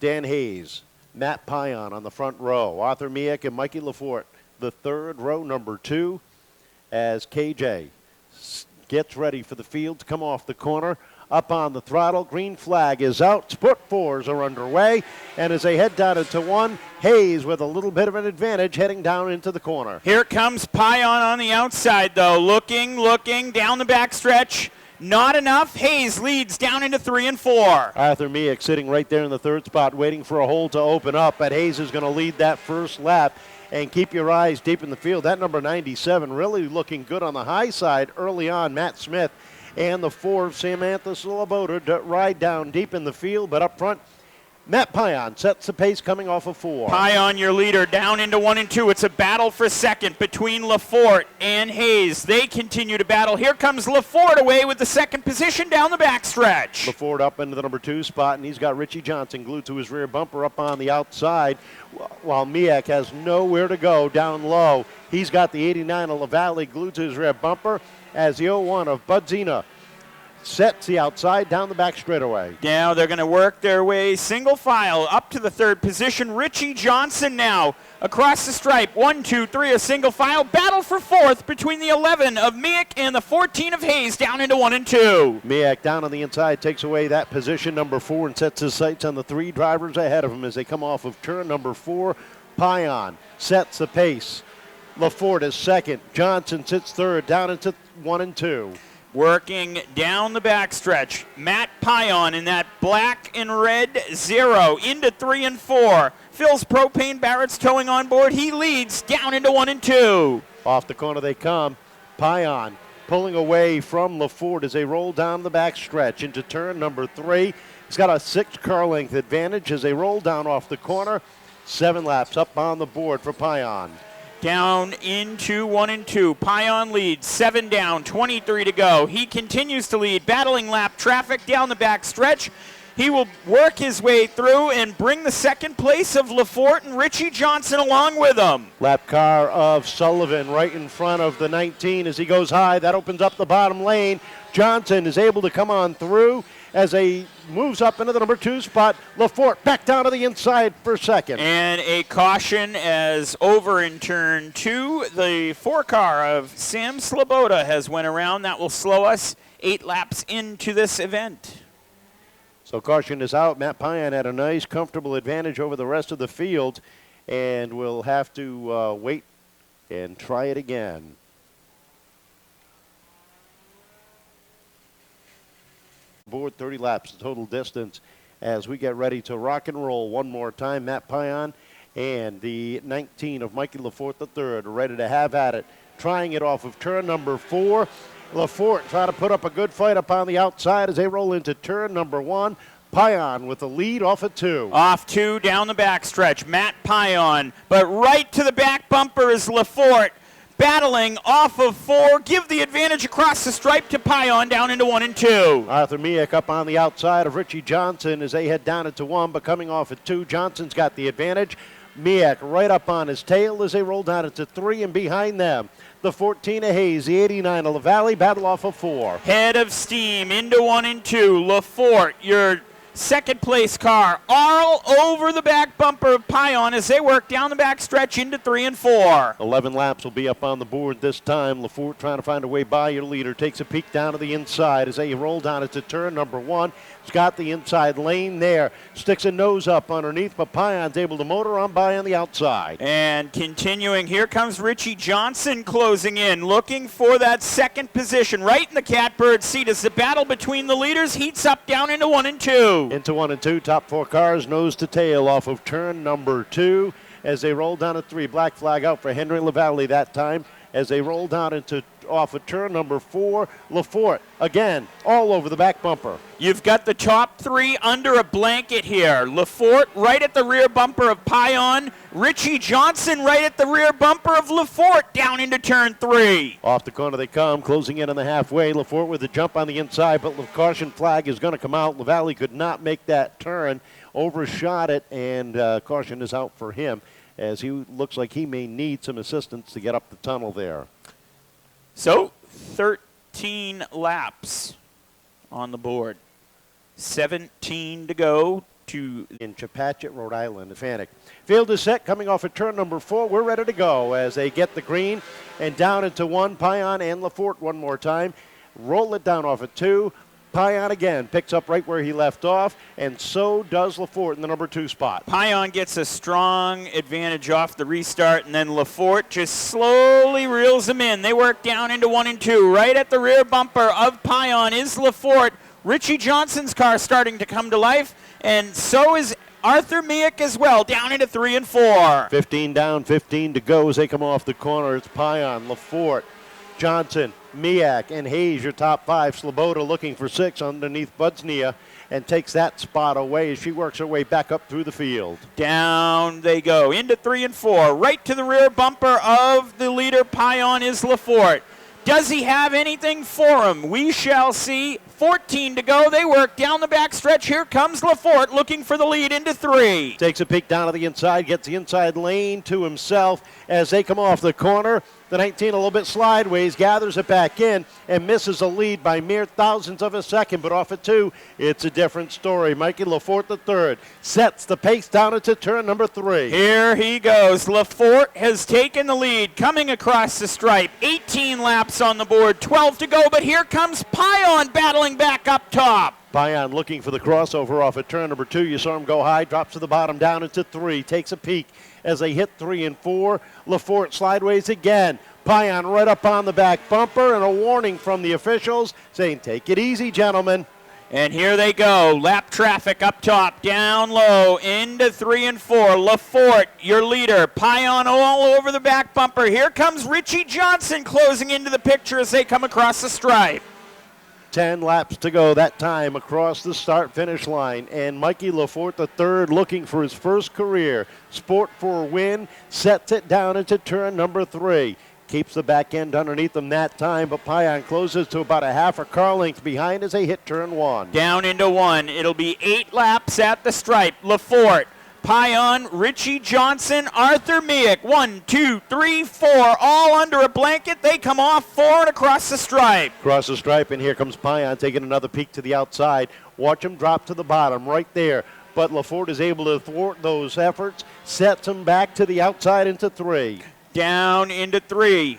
Dan Hayes, Matt Pion on the front row. Arthur Meack and Mikey LeFort, the third row, number 2, as KJ gets ready for the field to come off the corner. Up on the throttle, green flag is out. Sport fours are underway, and as they head down into 1, Hayes with a little bit of an advantage heading down into the corner. Here comes Pion on the outside, though. Looking down the backstretch. Not enough. Hayes leads down into 3 and 4. Arthur Meack sitting right there in the third spot, waiting for a hole to open up, but Hayes is going to lead that first lap. And keep your eyes deep in the field. That number 97 really looking good on the high side early on. Matt Smith and the 4 of Samantha Sloboda ride down deep in the field, but up front, Matt Pion sets the pace coming off of 4. Pion, your leader, down into 1 and 2. It's a battle for second between LeFort and Hayes. They continue to battle. Here comes LeFort away with the second position down the backstretch. LeFort up into the number 2 spot, and he's got Richie Johnson glued to his rear bumper up on the outside, while Meack has nowhere to go down low. He's got the 89 of LaValle glued to his rear bumper as the 01 of Budzina sets the outside down the back straightaway. Now they're going to work their way single file up to the third position. Richie Johnson now across the stripe. 1, 2, 3, a single file. Battle for fourth between the 11 of Meack and the 14 of Hayes down into 1 and 2. Meack down on the inside takes away that position, number 4, and sets his sights on the 3 drivers ahead of him as they come off of turn number 4. Pion sets the pace. LeFort is second. Johnson sits third down into 1 and 2. Working down the backstretch, Matt Pion in that black and red 0 into 3 and 4. Phil's Propane Barrett's towing on board. He leads down into 1 and 2. Off the corner they come. Pion pulling away from LeFort as they roll down the backstretch into turn number 3. He's got a 6 car length advantage as they roll down off the corner. 7 laps up on the board for Pion. Down into 1 and 2. Pion leads, 7 down, 23 to go. He continues to lead, battling lap traffic down the back stretch. He will work his way through and bring the second place of LeFort and Richie Johnson along with him. Lap car of Sullivan right in front of the 19 as he goes high. That opens up the bottom lane. Johnson is able to come on through as he moves up into the number 2 spot. LeFort back down to the inside for second. And a caution as over in turn 2, the 4 car of Sam Sloboda has went around. That will slow us 8 laps into this event. So caution is out. Matt Pion had a nice, comfortable advantage over the rest of the field, and we'll have to wait and try it again. Board 30 laps, the total distance, as we get ready to rock and roll one more time. Matt Pion and the 19 of Mikey LeFort III are ready to have at it, trying it off of turn number 4. LeFort trying to put up a good fight up on the outside as they roll into turn number 1. Pion with the lead off of 2. Off 2 down the backstretch. Matt Pion, but right to the back bumper is LeFort. Battling off of 4, give the advantage across the stripe to Pion down into 1 and 2. Arthur Meack up on the outside of Richie Johnson as they head down into 1, but coming off at 2, Johnson's got the advantage. Meack right up on his tail as they roll down into 3, and behind them, the 14 of Hayes, the 89 of LaValle, battle off of 4. Head of steam into 1 and 2. LeFort, your second place car, all over the back bumper of Pion as they work down the back stretch into 3 and 4. 11 laps will be up on the board this time. LeFort trying to find a way by your leader. Takes a peek down to the inside as they roll down into turn number 1. He's got the inside lane there. Sticks a nose up underneath, but Pion's able to motor on by on the outside. And continuing, here comes Richie Johnson closing in, looking for that second position right in the catbird seat as the battle between the leaders heats up down into 1 and 2. Into 1 and 2, top 4 cars nose to tail off of turn number 2 as they roll down to 3. Black flag out for Henry LaValle that time as they roll down into off of turn number 4. LeFort again all over the back bumper. You've got the top 3 under a blanket here. LeFort right at the rear bumper of Pion. Richie Johnson right at the rear bumper of LeFort down into turn 3. Off the corner they come, closing in on the halfway. LeFort with a jump on the inside, but the caution flag is going to come out. LaValle could not make that turn, overshot it, and caution is out for him as he looks like he may need some assistance to get up the tunnel there. So 13 laps on the board. 17 to go in Chepachet, Rhode Island, Atlantic. Field is set, coming off at turn number 4. We're ready to go as they get the green and down into 1. Pion and LeFort one more time. Roll it down off at 2. Pion again picks up right where he left off, and so does LeFort in the number 2 spot. Pion gets a strong advantage off the restart, and then LeFort just slowly reels them in. They work down into 1 and 2. Right at the rear bumper of Pion is LeFort. Richie Johnson's car starting to come to life, and so is Arthur Meack as well, down into 3 and 4. 15 down, 15 to go as they come off the corner. It's Pion, LeFort, Johnson, Meack, and Hayes, your top 5. Sloboda looking for 6 underneath Budznia and takes that spot away as she works her way back up through the field. Down they go into 3 and 4. Right to the rear bumper of the leader, Pion, is LeFort. Does he have anything for him? We shall see. 14 to go. They work down the back stretch. Here comes LeFort looking for the lead into 3. Takes a peek down to the inside, gets the inside lane to himself as they come off the corner. The 19 a little bit slideways, gathers it back in and misses a lead by mere thousandths of a second, but off at 2, it's a different story. Mikey LeFort III sets the pace down into turn number 3. Here he goes. LeFort has taken the lead, coming across the stripe. 18 laps on the board, 12 to go, but here comes Pion battling back up top. Pion looking for the crossover off at turn number 2. You saw him go high, drops to the bottom, down into 3, takes a peek as they hit 3 and 4. LeFort slideways again. Pion right up on the back bumper, and a warning from the officials saying, take it easy, gentlemen. And here they go. Lap traffic up top, down low, into 3 and 4. LeFort, your leader. Pion all over the back bumper. Here comes Richie Johnson closing into the picture as they come across the stripe. 10 laps to go that time across the start-finish line, and Mikey LeFort III looking for his first career sport for a win, sets it down into turn number 3. Keeps the back end underneath them that time, but Pion closes to about a half a car length behind as they hit turn 1. Down into 1. It'll be 8 laps at the stripe. LeFort, Pion, Richie Johnson, Arthur Meack. 1, 2, 3, 4, all under a blanket. They come off 4 and across the stripe. Across the stripe, and here comes Pion taking another peek to the outside. Watch him drop to the bottom right there. But LeFort is able to thwart those efforts, sets him back to the outside into 3. Down into 3.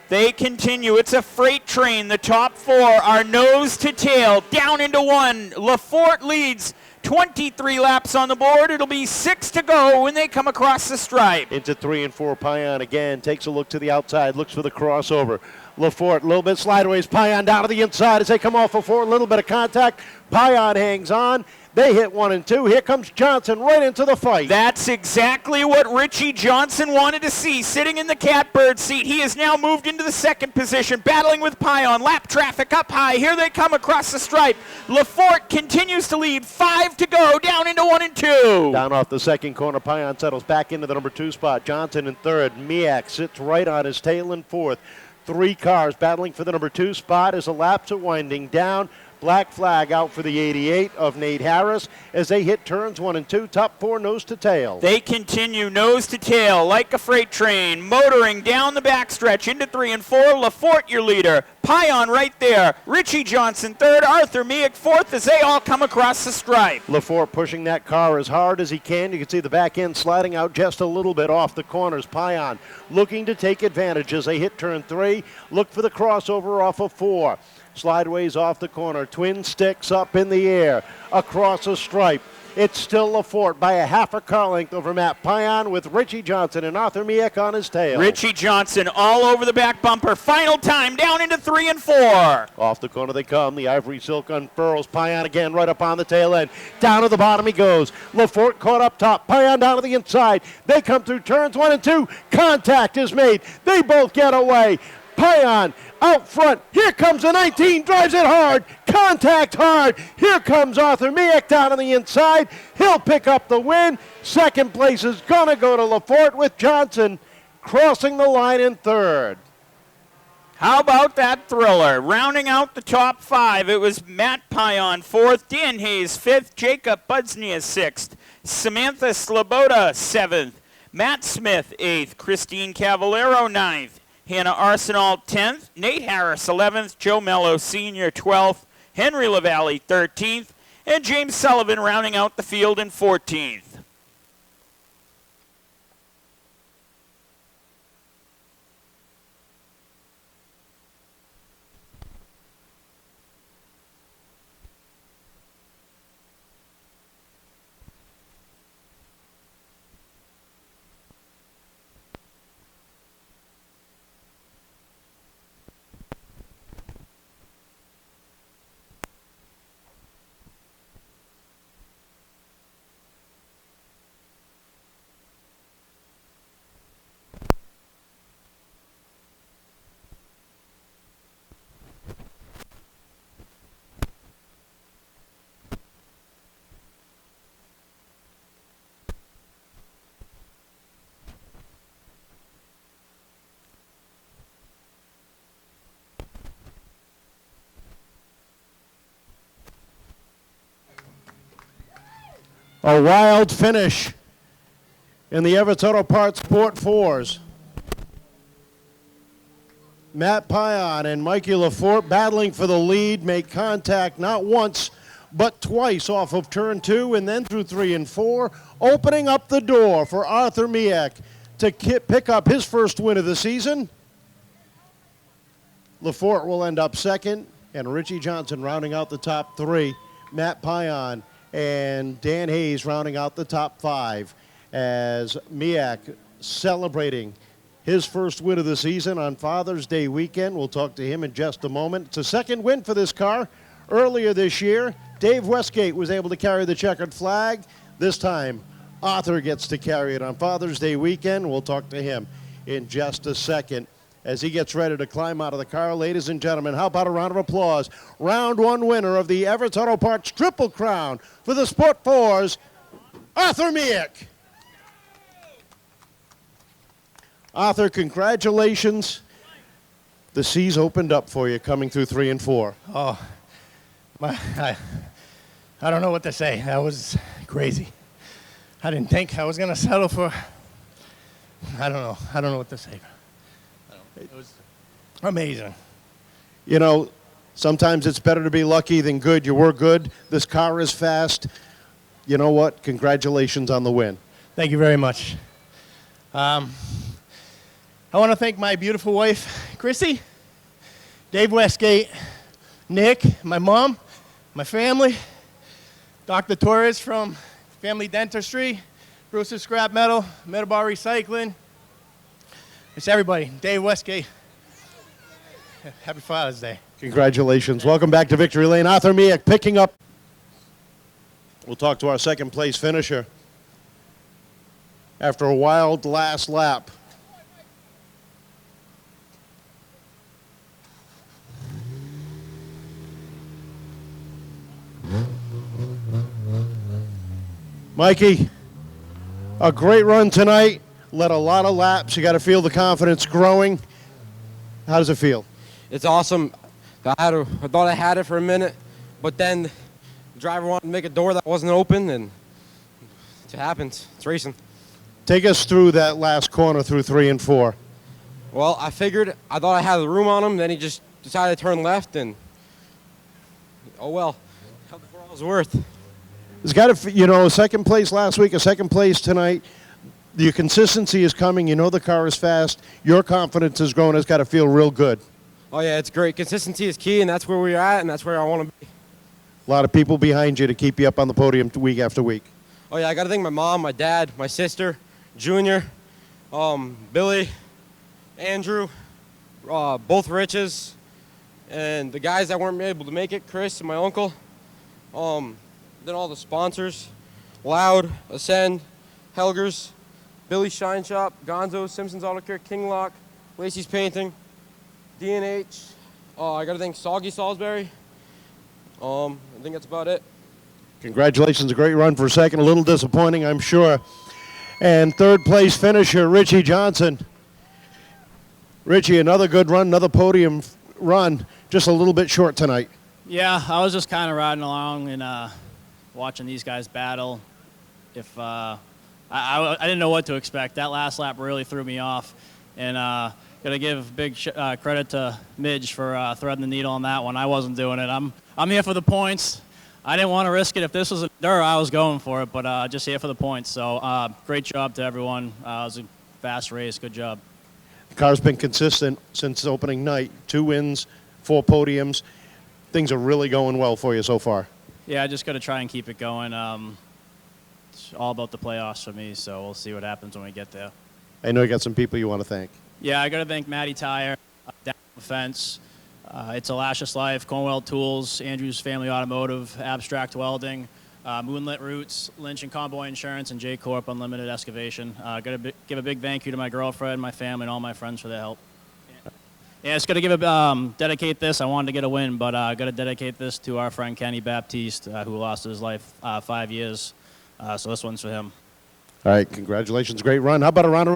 They continue. It's a freight train. The top 4 are nose to tail. Down into 1. LeFort leads. 23 laps on the board. It'll be 6 to go when they come across the stripe. Into 3 and 4, Pion again takes a look to the outside, looks for the crossover. LeFort, a little bit slideways. Pion down to the inside as they come off of 4. A little bit of contact. Pion hangs on. They hit 1 and 2. Here comes Johnson right into the fight. That's exactly what Richie Johnson wanted to see. Sitting in the catbird seat, he has now moved into the second position, battling with Pion. Lap traffic up high. Here they come across the stripe. LeFort continues to lead. 5 to go, down into 1 and 2. Down off the second corner, Pion settles back into the number 2 spot. Johnson in 3rd. Meack sits right on his tail in 4th. 3 cars battling for the number 2 spot as the laps are winding down. Black flag out for the 88 of Nate Harris as they hit turns 1 and 2. Top 4 nose to tail. They continue nose to tail like a freight train, motoring down the backstretch into 3 and 4. LeFort, your leader. Pion right there. Richie Johnson 3rd. Arthur Meack 4th as they all come across the stripe. LeFort pushing that car as hard as he can. You can see the back end sliding out just a little bit off the corners. Pion looking to take advantage as they hit turn 3. Look for the crossover off of 4. Slideways off the corner, twin sticks up in the air, across a stripe. It's still LeFort by a half a car length over Matt Pion with Richie Johnson and Arthur Meack on his tail. Richie Johnson all over the back bumper. Final time down into 3 and 4. Off the corner they come. The ivory silk unfurls. Pion again right up on the tail end. Down to the bottom he goes. LeFort caught up top. Pion down to the inside. They come through turns 1 and 2. Contact is made. They both get away. Pion out front. Here comes the 19. Drives it hard. Contact hard. Here comes Arthur Meack down on the inside. He'll pick up the win. Second place is going to go to LeFort with Johnson crossing the line in 3rd. How about that thriller? Rounding out the top 5, it was Matt Pion 4th, Dan Hayes 5th, Jacob Budznia 6th, Samantha Sloboda 7th, Matt Smith 8th, Christine Cavallero 9th, Hannah Arsenal 10th, Nate Harris 11th, Joe Mello Sr. 12th, Henry LaValle 13th, and James Sullivan rounding out the field in 14th. A wild finish in the Everett Auto Parts Sport 4s. Matt Pion and Mikey LeFort battling for the lead, make contact not once but twice off of turn 2 and then through 3 and 4, opening up the door for Arthur Meack to pick up his first win of the season. LeFort will end up second, and Richie Johnson rounding out the top 3. Matt Pion and Dan Hayes rounding out the top 5 as Meack celebrating his first win of the season on Father's Day weekend. We'll talk to him in just a moment. It's a second win for this car. Earlier this year, Dave Westgate was able to carry the checkered flag. This time, Arthur gets to carry it on Father's Day weekend. We'll talk to him in just a second as he gets ready to climb out of the car. Ladies and gentlemen, how about a round of applause? Round 1 winner of the Everett Auto Parts Triple Crown for the Sport 4s, Arthur Meack. Arthur, congratulations. The seas opened up for you coming through 3 and 4. Oh, I don't know what to say. That was crazy. I didn't think I was going to settle for, I don't know what to say. It was amazing. You know, sometimes it's better to be lucky than good. You were good. This car is fast. You know what? Congratulations on the win. Thank you very much. I want to thank my beautiful wife, Chrissy, Dave Westgate, Nick, my mom, my family, Dr. Torres from Family Dentistry, Bruce's Scrap Metal, Metabar Recycling. It's everybody. Dave Westgate. Happy Father's Day. Congratulations. Welcome back to Victory Lane. Arthur Meack picking up. We'll talk to our second place finisher after a wild last lap. Mikey, a great run tonight. Led a lot of laps. You got to feel the confidence growing. How does it feel? It's awesome. I thought I had it for a minute, but then the driver wanted to make a door that wasn't open, and it happens. It's racing. Take us through that last corner through 3 and 4. Well, I thought I had the room on him, then he just decided to turn left, and oh well. How the 4 hours worth. It's got to, you know, second place last week, a second place tonight. Your consistency is coming. You know the car is fast. Your confidence is growing. It's got to feel real good. Oh, yeah, it's great. Consistency is key, and that's where we're at, and that's where I want to be. A lot of people behind you to keep you up on the podium week after week. Oh, yeah, I got to thank my mom, my dad, my sister, Junior, Billy, Andrew, both Riches, and the guys that weren't able to make it, Chris and my uncle. Then all the sponsors, Loud, Ascend, Helgers, Billy's Shine Shop, Gonzo, Simpson's Auto Care, King Lock, Lacey's Painting, D&H. I got to thank Soggy Salisbury. I think that's about it. Congratulations, a great run for second. A little disappointing, I'm sure. And third place finisher, Richie Johnson. Richie, another good run, another podium run, just a little bit short tonight. Yeah, I was just kind of riding along and watching these guys battle. I didn't know what to expect. That last lap really threw me off. And got to give big credit to Midge for threading the needle on that one. I wasn't doing it. I'm here for the points. I didn't want to risk it. If this was a dirt, I was going for it, but just here for the points. So great job to everyone. It was a fast race. Good job. The car's been consistent since opening night. 2 wins, 4 podiums. Things are really going well for you so far. Yeah, I just got to try and keep it going. It's all about the playoffs for me, so we'll see what happens when we get there. I know you got some people you want to thank. Yeah, I got to thank Matty Tire, Down the Fence, It's a Lashes Life, Cornwell Tools, Andrews Family Automotive, Abstract Welding, Moonlit Roots, Lynch and Convoy Insurance, and J Corp Unlimited Excavation. Got to give a big thank you to my girlfriend, my family, and all my friends for their help. Yeah, it's got to dedicate this. I wanted to get a win, but got to dedicate this to our friend Kenny Baptiste, who lost his life 5 years. So this one's for him. All right, congratulations. Great run. How about a round of